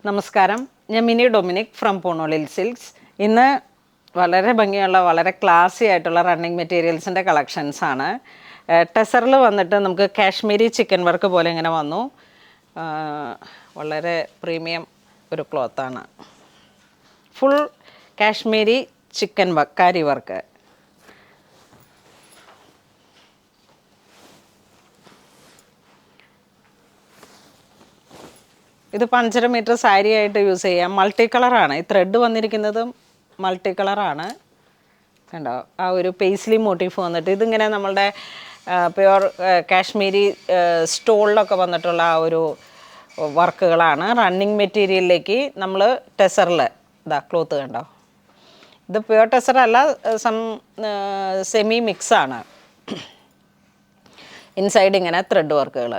നമസ്കാരം, ഞാൻ mini Dominic from പൂണോളിൽ silks. ഇന്ന് വളരെ ഭംഗിയുള്ള വളരെ ക്ലാസി ആയിട്ടുള്ള റണ്ണിങ് മെറ്റീരിയൽസിൻ്റെ കളക്ഷൻസാണ്. ടെസറിൽ വന്നിട്ട് നമുക്ക് കാശ്മീരി ചിക്കൻ വർക്ക് പോലെ ഇങ്ങനെ വന്നു. വളരെ പ്രീമിയം ഒരു ക്ലോത്താണ്. Full Kashmiri chikankari work. ഇത് 5.5 മീറ്റർ സാരി ആയിട്ട് യൂസ് ചെയ്യാം. മൾട്ടി കളറാണ്. ഈ ത്രെഡ് വന്നിരിക്കുന്നതും മൾട്ടി കളറാണ്. കണ്ടോ, ആ ഒരു പേസ്ലി മോട്ടീഫ് വന്നിട്ട് ഇതിങ്ങനെ നമ്മളുടെ പ്യുവർ കാശ്മീരി സ്റ്റോളിലൊക്കെ വന്നിട്ടുള്ള ആ ഒരു വർക്കുകളാണ്. റണ്ണിങ് മെറ്റീരിയലിലേക്ക് നമ്മൾ ടെസറിൽ ഇതാ ക്ലോത്ത് കണ്ടോ, ഇത് പ്യുവർ ടെസറല്ല, സെമി മിക്സാണ്. ഇൻസൈഡ് ഇങ്ങനെ ത്രെഡ് വർക്കുകൾ.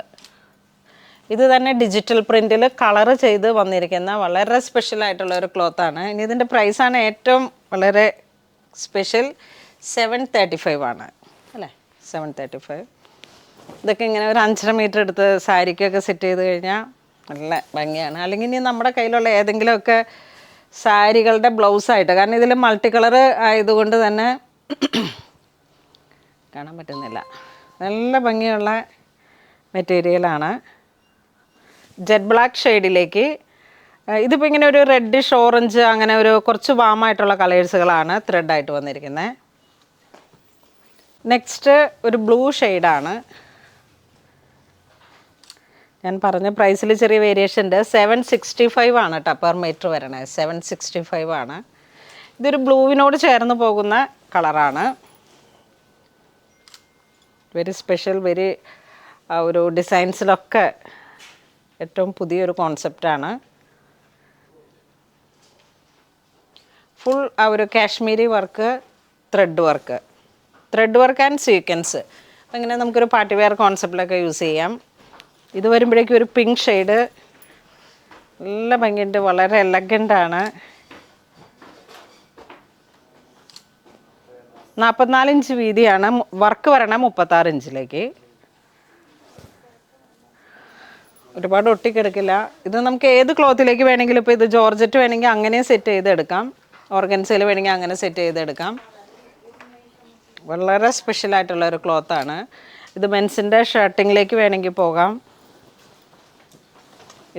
ഇത് തന്നെ ഡിജിറ്റൽ പ്രിൻറ്റിൽ കളറ് ചെയ്ത് വന്നിരിക്കുന്ന വളരെ സ്പെഷ്യലായിട്ടുള്ള ഒരു ക്ലോത്താണ്. ഇനി ഇതിൻ്റെ പ്രൈസാണ് ഏറ്റവും വളരെ സ്പെഷ്യൽ. 735 ആണ് അല്ലേ, 735. ഇതൊക്കെ ഇങ്ങനെ ഒരു 5.5 മീറ്റർ എടുത്ത് സാരിക്കൊക്കെ സെറ്റ് ചെയ്ത് കഴിഞ്ഞാൽ നല്ല ഭംഗിയാണ്. അല്ലെങ്കിൽ ഇനി നമ്മുടെ കയ്യിലുള്ള ഏതെങ്കിലുമൊക്കെ സാരികളുടെ ബ്ലൗസായിട്ട്, കാരണം ഇതിൽ മൾട്ടി കളറ് ആയതുകൊണ്ട് തന്നെ കാണാൻ പറ്റുന്നില്ല, നല്ല ഭംഗിയുള്ള മെറ്റീരിയലാണ്. ജെറ്റ് ബ്ലാക്ക് ഷെയ്ഡിലേക്ക് ഇതിപ്പോൾ ഇങ്ങനെ ഒരു റെഡിഷ് ഓറഞ്ച് അങ്ങനെ ഒരു കുറച്ച് വാമായിട്ടുള്ള കളേഴ്സുകളാണ് ത്രെഡായിട്ട് വന്നിരിക്കുന്നത്. നെക്സ്റ്റ് ഒരു ബ്ലൂ ഷെയ്ഡാണ്. ഞാൻ പറഞ്ഞ പ്രൈസിൽ ചെറിയ വേരിയേഷൻ ഉണ്ട്. 765 ആണ് കേട്ടോ പെർ മീറ്റർ വരണേ, 765 ആണ്. ഇതൊരു ബ്ലൂവിനോട് ചേർന്ന് പോകുന്ന കളറാണ്. വെരി സ്പെഷ്യൽ, വെരി ഒരു ഡിസൈൻസിലൊക്കെ ഏറ്റവും പുതിയൊരു കോൺസെപ്റ്റാണ്. ഫുൾ ആ ഒരു Kashmiri work, thread work and sequence. അങ്ങനെ നമുക്കൊരു പാർട്ടി വെയർ കോൺസെപ്റ്റിലൊക്കെ യൂസ് ചെയ്യാം. ഇത് വരുമ്പോഴേക്കും ഒരു പിങ്ക് ഷെയ്ഡ്, നല്ല ഭംഗിയുണ്ട്, വളരെ എലഗൻ്റാണ്. 44 ഇഞ്ച് വീതിയാണ്. വർക്ക് വരണം 36 ഇഞ്ചിലേക്ക്. ഒരുപാട് ഒട്ടിക്കെടുക്കില്ല. ഇത് നമുക്ക് ഏത് ക്ലോത്തിലേക്ക് വേണമെങ്കിലും, ഇപ്പോൾ ഇത് ജോർജറ്റ് വേണമെങ്കിൽ അങ്ങനെ സെറ്റ് ചെയ്തെടുക്കാം, ഓർഗൻസയിൽ വേണമെങ്കിൽ അങ്ങനെ സെറ്റ് ചെയ്തെടുക്കാം. വളരെ സ്പെഷ്യലായിട്ടുള്ള ഒരു ക്ലോത്താണ്. ഇത് മെൻസിൻ്റെ ഷർട്ടിങ്ങിലേക്ക് വേണമെങ്കിൽ പോകാം.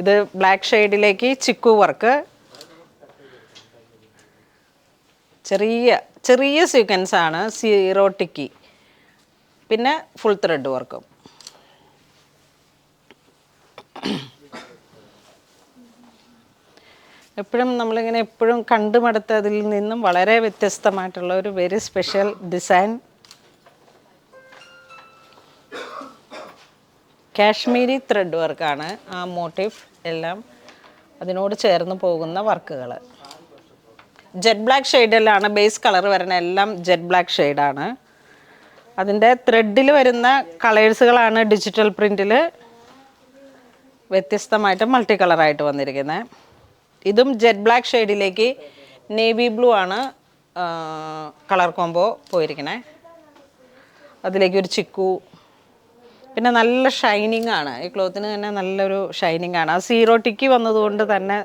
ഇത് ബ്ലാക്ക് ഷെയ്ഡിലേക്ക് ചിക്കു വർക്ക്, ചെറിയ ചെറിയ സീക്വൻസാണ്, സീറോ ടിക്കി, പിന്നെ ഫുൾ ത്രെഡ് വർക്കും. എപ്പോഴും നമ്മളിങ്ങനെ എപ്പോഴും കണ്ടുമടുത്തതിൽ നിന്നും വളരെ വ്യത്യസ്തമായിട്ടുള്ള ഒരു very special design. Kashmiri thread വർക്കാണ് ആ മോട്ടീഫ് എല്ലാം, അതിനോട് ചേർന്ന് പോകുന്ന വർക്കുകൾ. ജെറ്റ് ബ്ലാക്ക് ഷെയ്ഡിലാണ് ബേസ് കളർ വരുന്ന, എല്ലാം ജെറ്റ് ബ്ലാക്ക് ഷെയ്ഡാണ്. അതിൻ്റെ ത്രെഡിൽ വരുന്ന കളേഴ്സുകളാണ് ഡിജിറ്റൽ പ്രിൻറ്റിൽ വ്യത്യസ്തമായിട്ട് മൾട്ടി കളറായിട്ട് വന്നിരിക്കുന്നത്. ഇതും ജെറ്റ് ബ്ലാക്ക് ഷെയ്ഡിലേക്ക് നേവി ബ്ലൂ ആണ് കളർ കോംബോ പോയിരിക്കണേ. അതിലേക്ക് ഒരു ചിക്കു, പിന്നെ നല്ല ഷൈനിങ് ആണ് ഈ ക്ലോത്തിന് തന്നെ, നല്ലൊരു ഷൈനിങ് ആണ്. ആ സീറോ ടിക്കി വന്നതുകൊണ്ട് തന്നെ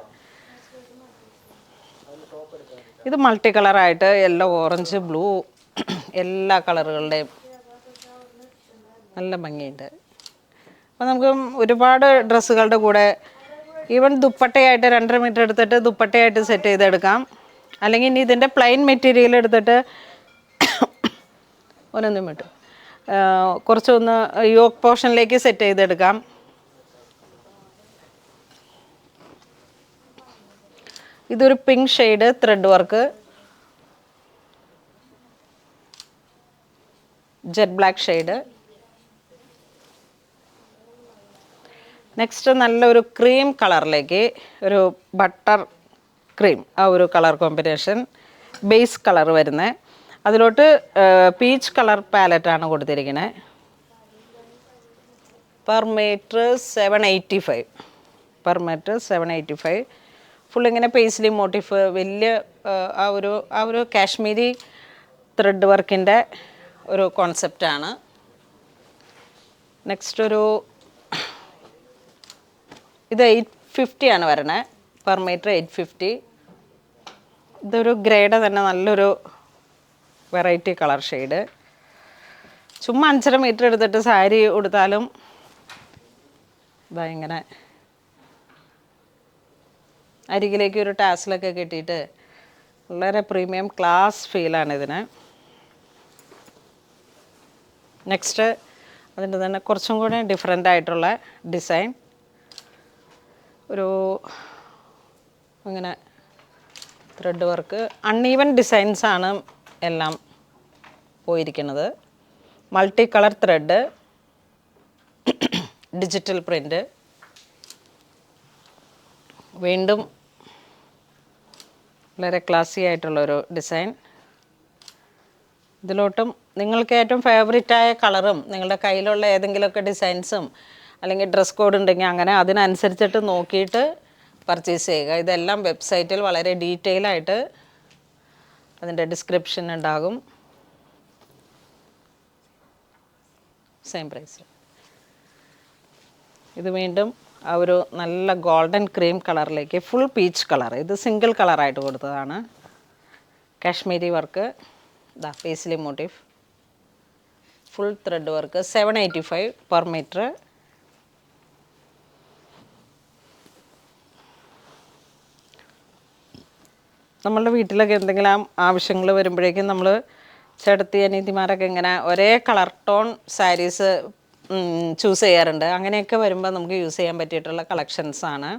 ഇത് മൾട്ടി കളറായിട്ട് യെല്ലോ, ഓറഞ്ച്, ബ്ലൂ എല്ലാ കളറുകളുടെയും നല്ല ഭംഗിയുണ്ട്. അപ്പോൾ നമുക്ക് ഒരുപാട് ഡ്രസ്സുകളുടെ കൂടെ ഈവൻ ദുപ്പട്ടയായിട്ട് 2.5 മീറ്റർ എടുത്തിട്ട് ദുപ്പട്ടയായിട്ട് സെറ്റ് ചെയ്തെടുക്കാം. അല്ലെങ്കിൽ ഇനി ഇതിൻ്റെ പ്ലെയിൻ മെറ്റീരിയൽ എടുത്തിട്ട് ഒരൊന്നും വിട്ടു കുറച്ചൊന്ന് യോക്ക് പോർഷനിലേക്ക് സെറ്റ് ചെയ്തെടുക്കാം. ഇതൊരു pink shade thread work, jet black shade. Next നല്ലൊരു ക്രീം കളറിലേക്ക്, ഒരു ബട്ടർ ക്രീം, ആ ഒരു കളർ കോമ്പിനേഷൻ, ബേസ് കളർ വരുന്നത്. അതിലോട്ട് പീച്ച് കളർ പാലറ്റാണ് കൊടുത്തിരിക്കുന്നത്. Per metre 785, per metre 785. ഫുൾ ഇങ്ങനെ പേസ്ലി മോട്ടീഫ്, വലിയ ആ ഒരു കാശ്മീരി ത്രെഡ് വർക്കിൻ്റെ ഒരു കോൺസെപ്റ്റാണ്. നെക്സ്റ്റ് ഒരു ഇത് 850 ആണ് വരണേ. Per metre 850. ഇതൊരു ഗ്രേഡ് തന്നെ നല്ലൊരു വെറൈറ്റി കളർ ഷെയ്ഡ്. ചുമ്മാ 5.5 മീറ്റർ എടുത്തിട്ട് സാരി ഉടുത്താലും ഇതാ ഇങ്ങനെ അരികിലേക്ക് ഒരു ടാസിലൊക്കെ കിട്ടിയിട്ട് വളരെ പ്രീമിയം ക്ലാസ് ഫീലാണ് ഇതിന്. നെക്സ്റ്റ് അതിൻ്റെ തന്നെ കുറച്ചും കൂടി ഡിഫറെൻ്റ് ആയിട്ടുള്ള ഡിസൈൻ. ഒരു ഇങ്ങനെ ത്രെഡ് വർക്ക്, അൺഈവൻ ഡിസൈൻസാണ് എല്ലാം പോയിരിക്കുന്നത്. Multi colour thread, digital print. വീണ്ടും വളരെ ക്ലാസി ആയിട്ടുള്ളൊരു ഡിസൈൻ. ഇതിലോട്ടും നിങ്ങൾക്ക് ഏറ്റവും ഫേവറേറ്റായ കളറും നിങ്ങളുടെ കയ്യിലുള്ള ഏതെങ്കിലുമൊക്കെ ഡിസൈൻസും അല്ലെങ്കിൽ ഡ്രസ് കോഡ് ഉണ്ടെങ്കിൽ അങ്ങനെ അതിനനുസരിച്ചിട്ട് നോക്കിയിട്ട് പർച്ചേസ് ചെയ്യുക. ഇതെല്ലാം വെബ്സൈറ്റിൽ വളരെ ഡീറ്റെയിൽ ആയിട്ട് അതിൻ്റെ ഡിസ്ക്രിപ്ഷൻ ഉണ്ടാകും. Same price. ഇത് വീണ്ടും ആ ഒരു നല്ല ഗോൾഡൻ ക്രീം കളറിലേക്ക് ഫുൾ പീച്ച് കളർ. ഇത് സിംഗിൾ കളറായിട്ട് കൊടുത്തതാണ്. കാശ്മീരി വർക്ക്, ദാ paisley motif, full thread work. 785 per metre. നമ്മളുടെ വീട്ടിലൊക്കെ എന്തെങ്കിലും ആവശ്യങ്ങൾ വരുമ്പോഴേക്കും നമ്മൾ ചേട്ടത്തി അനീതിമാരൊക്കെ ഇങ്ങനെ ഒരേ കളർ ടോൺ സാരീസ് ചൂസ് ചെയ്യാറുണ്ട്. അങ്ങനെയൊക്കെ വരുമ്പോൾ നമുക്ക് യൂസ് ചെയ്യാൻ പറ്റിയിട്ടുള്ള കളക്ഷൻസാണ്.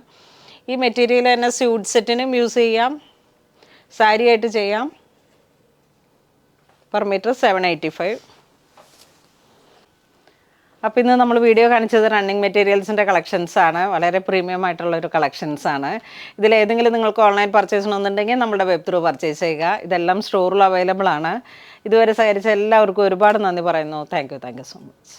ഈ മെറ്റീരിയൽ തന്നെ സ്യൂട്ട് സെറ്റിനും യൂസ് ചെയ്യാം, സാരി ആയിട്ട് ചെയ്യാം. Per metre 785. അപ്പോൾ ഇന്ന് നമ്മൾ വീഡിയോ കാണിച്ചത് റണ്ണിങ് മെറ്റീരിയൽസിൻ്റെ കളക്ഷൻസാണ്. വളരെ പ്രീമിയം ആയിട്ടുള്ളൊരു കളക്ഷൻസാണ്. ഇതിലേതെങ്കിലും നിങ്ങൾക്ക് ഓൺലൈൻ പർച്ചേസ് ചെയ്യണമെന്നുണ്ടെങ്കിൽ നമ്മുടെ വെബ് ത്രൂ പർച്ചേസ് ചെയ്യുക. ഇതെല്ലാം സ്റ്റോറിൽ അവൈലബിൾ ആണ്. ഇതുവരെ സഹകരിച്ച എല്ലാവർക്കും ഒരുപാട് നന്ദി പറയുന്നു. Thank you so much.